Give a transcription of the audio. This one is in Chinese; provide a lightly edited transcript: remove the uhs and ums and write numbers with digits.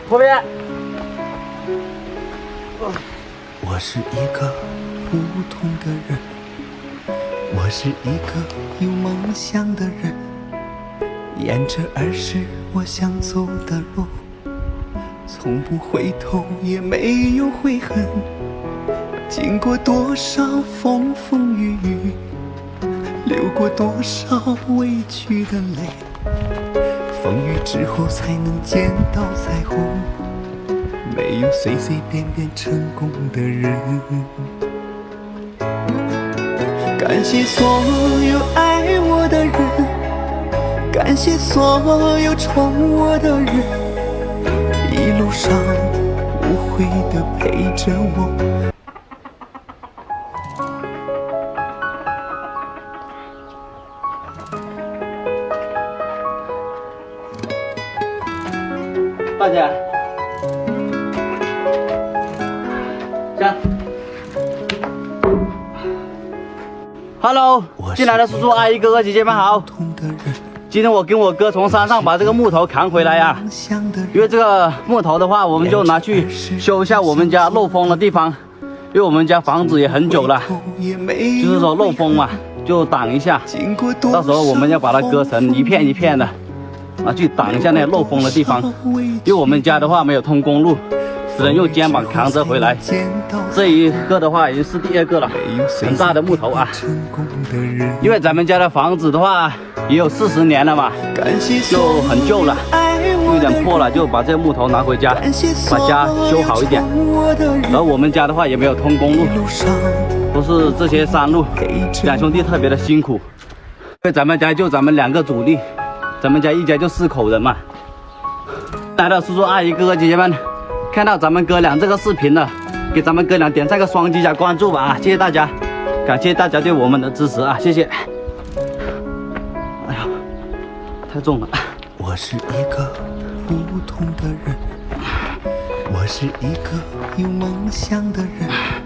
后边。我是一个普通的人，我是一个有梦想的人，沿着儿时我想走的路，从不回头也没有悔恨，经过多少风风雨雨，流过多少委屈的泪，风雨之后才能见到彩虹，没有随随便便成功的人。感谢所有爱我的人，感谢所有宠我的人，一路上无悔的陪着我。大姐，行。Hello， 进来的叔叔阿姨哥哥姐姐们好。今天我跟我哥从山上把这个木头扛回来呀，因为这个木头的话，我们就拿去修一下我们家漏风的地方，因为我们家房子也很久了，就是说漏风嘛，就挡一下。到时候我们要把它割成一片一片的。去挡一下那漏风的地方，因为我们家的话没有通公路，只能用肩膀扛着回来。这一个的话已经是第二个了，很大的木头啊。因为咱们家的房子的话也有40年了嘛，就很旧了，有点破了，就把这个木头拿回家，把家修好一点。然后我们家的话也没有通公路，都是这些山路，两兄弟特别的辛苦。因为咱们家就咱们2个主力。咱们家一家就4口人嘛。来的叔叔阿姨哥哥姐姐们，看到咱们哥俩这个视频了，给咱们哥俩点上个双击加关注吧啊！谢谢大家，感谢大家对我们的支持啊！谢谢。哎呀，太重了。我是一个普通的人，我是一个有梦想的人。